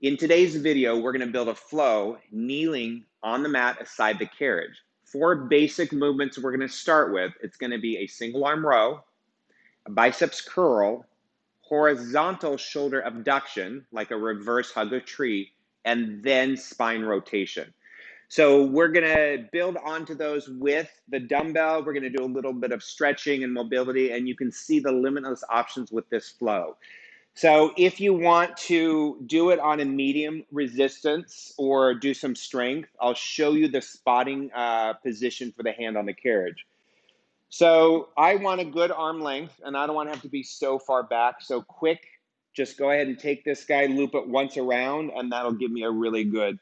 In today's video, we're going to build a flow kneeling on the mat aside the carriage. 4 basic movements we're going to start with. It's going to be a single arm row, a biceps curl, horizontal shoulder abduction, like a reverse hug a tree, and then spine rotation. So we're going to build onto those with the dumbbell. We're going to do a little bit of stretching and mobility, and you can see the limitless options with this flow. So if you want to do it on a medium resistance or do some strength, I'll show you the spotting position for the hand on the carriage. So I want a good arm length, and I don't want to have to be so far back. So quick, just go ahead and take this guy, loop it once around, and that'll give me a really good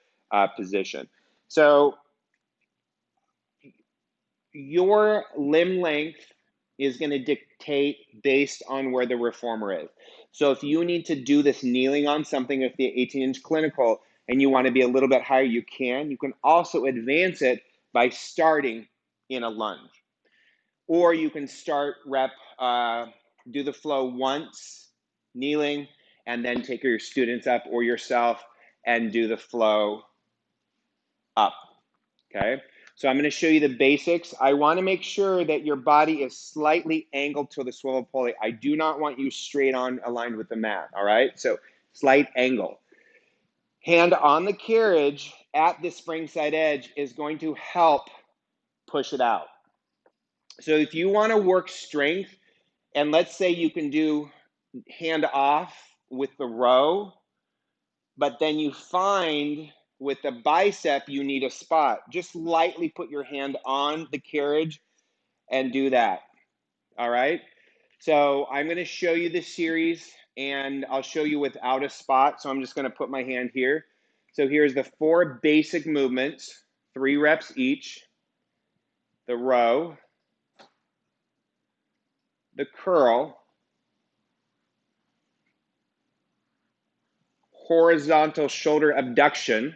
position. So your limb length is going to dictate based on where the reformer is. So if you need to do this kneeling on something with the 18-inch clinical and you want to be a little bit higher, you can. You can also advance it by starting in a lunge. Or you can start do the flow once, kneeling, and then take your students up or yourself and do the flow up, okay? So I'm going to show you the basics. I want to make sure that your body is slightly angled to the swivel pulley. I do not want you straight on aligned with the mat, all right? So slight angle. Hand on the carriage at the spring side edge is going to help push it out. So if you want to work strength, and let's say you can do hand off with the row, but then you find with the bicep, you need a spot. Just lightly put your hand on the carriage and do that, all right? So I'm gonna show you the series and I'll show you without a spot. So I'm just gonna put my hand here. So here's the 4 basic movements, 3 reps each. The row, the curl, horizontal shoulder abduction,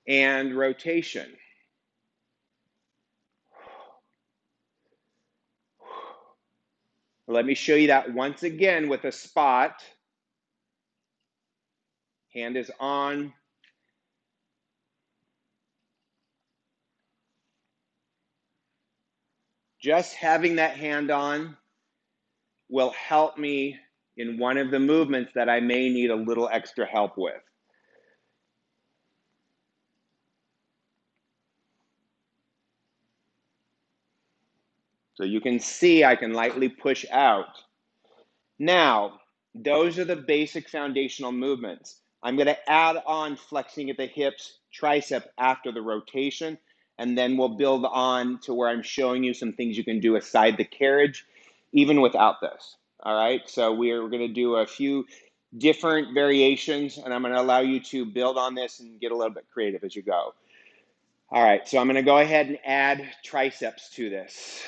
and rotation. Let me show you that once again with a spot. Hand is on. Just having that hand on will help me in one of the movements that I may need a little extra help with. So you can see I can lightly push out. Now, those are the basic foundational movements. I'm going to add on flexing at the hips, tricep after the rotation, and then we'll build on to where I'm showing you some things you can do aside the carriage, even without this. All right, so we're going to do a few different variations, and I'm going to allow you to build on this and get a little bit creative as you go. All right, so I'm going to go ahead and add triceps to this.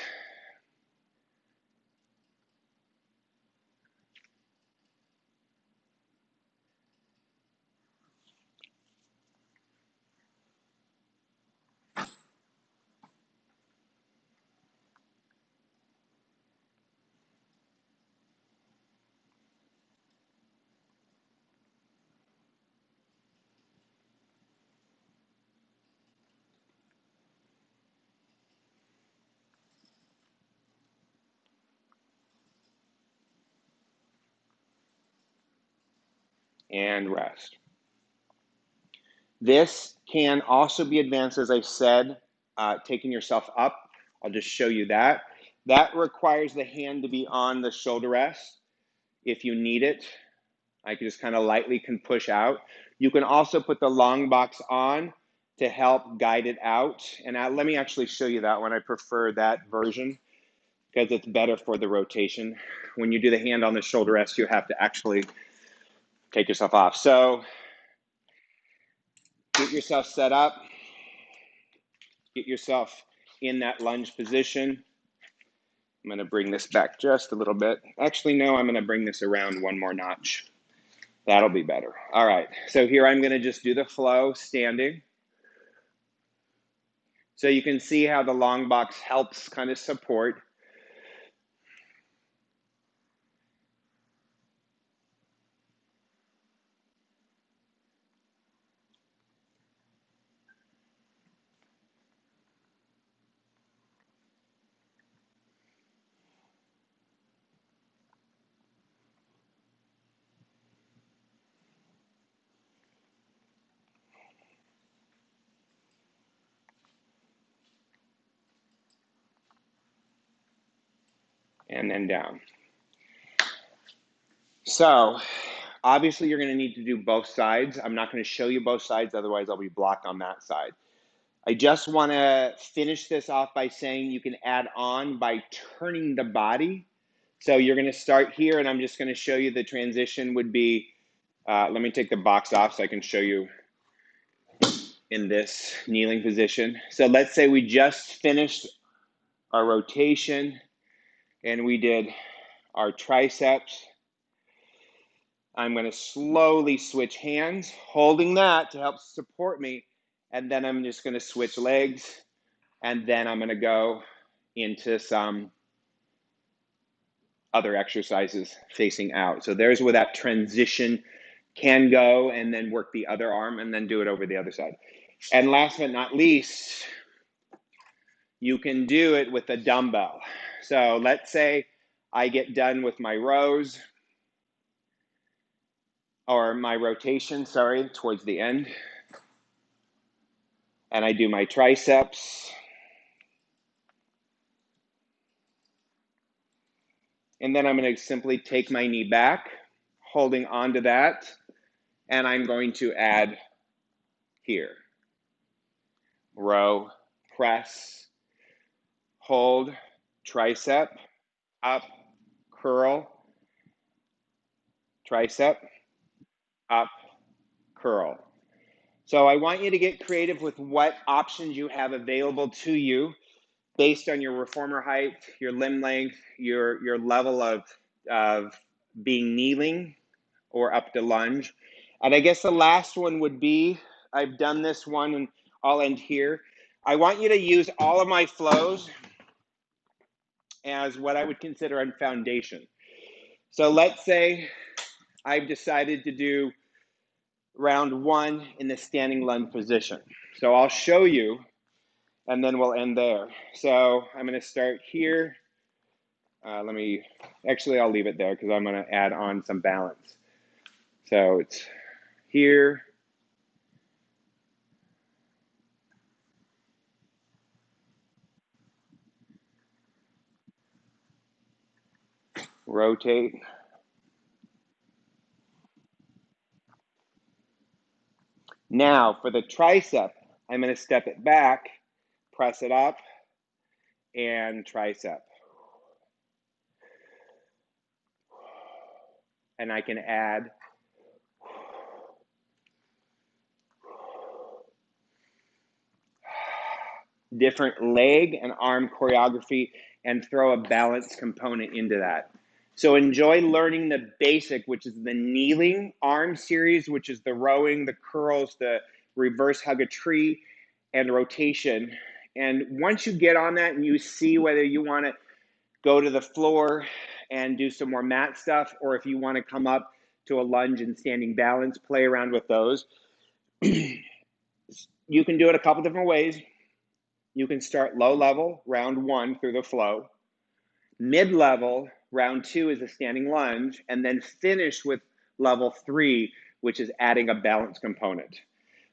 And rest. This can also be advanced, as I said, taking yourself up. I'll just show you that. That requires the hand to be on the shoulder rest. If you need it, I can just kind of lightly can push out. You can also put the long box on to help guide it out. And let me actually show you that one. I prefer that version because it's better for the rotation. When you do the hand on the shoulder rest, you have to actually take yourself off. So get yourself set up. Get yourself in that lunge position. I'm going to bring this back just a little bit. Actually, no, I'm going to bring this around one more notch. That'll be better. All right, so here I'm going to just do the flow standing. So you can see how the long box helps kind of support. and then down. So obviously you're going to need to do both sides. I'm not going to show you both sides, otherwise I'll be blocked on that side. I just want to finish this off by saying you can add on by turning the body. So you're going to start here, and I'm just going to show you the transition would be, let me take the box off so I can show you in this kneeling position. So let's say we just finished our rotation and we did our triceps. I'm going to slowly switch hands, holding that to help support me, and then I'm just going to switch legs, and then I'm going to go into some other exercises facing out. So there's where that transition can go, and then work the other arm and then do it over the other side. And last but not least, you can do it with a dumbbell. So let's say I get done with my rows, or my rotation, sorry, towards the end, and I do my triceps. And then I'm going to simply take my knee back, holding onto that, and I'm going to add here. Row, press, hold, tricep, up, curl, tricep, up, curl. So I want you to get creative with what options you have available to you based on your reformer height, your limb length, your level of being kneeling or up to lunge. And I guess the last one would be, I've done this one and I'll end here. I want you to use all of my flows as what I would consider a foundation. So let's say I've decided to do round one in the standing lunge position. So I'll show you, and then we'll end there. So I'm going to start here. I'll leave it there because I'm going to add on some balance. So it's here. Rotate. Now for the tricep, I'm going to step it back, press it up, and tricep. And I can add different leg and arm choreography and throw a balance component into that. So enjoy learning the basic, which is the kneeling arm series, which is the rowing, the curls, the reverse hug a tree, and rotation. And once you get on that and you see whether you want to go to the floor and do some more mat stuff, or if you want to come up to a lunge and standing balance, play around with those. You can do it a couple different ways. You can start low level, round one through the flow. Mid-level, round two is a standing lunge, and then finish with level 3, which is adding a balance component.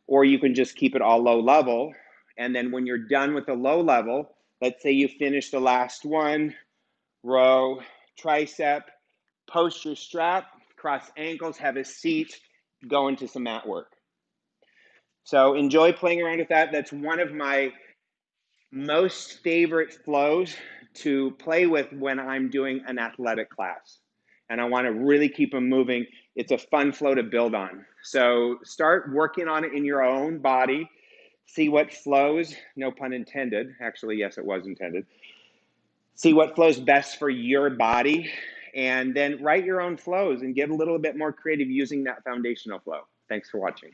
Or you can just keep it all low level, and then when you're done with the low level, let's say you finish the last one, row, tricep, post your strap, cross ankles, have a seat, go into some mat work. So enjoy playing around with that. That's one of my most favorite flows to play with when I'm doing an athletic class. And I want to really keep them moving. It's a fun flow to build on. So start working on it in your own body. See what flows, no pun intended. Actually, yes, it was intended. See what flows best for your body. And then write your own flows and get a little bit more creative using that foundational flow. Thanks for watching.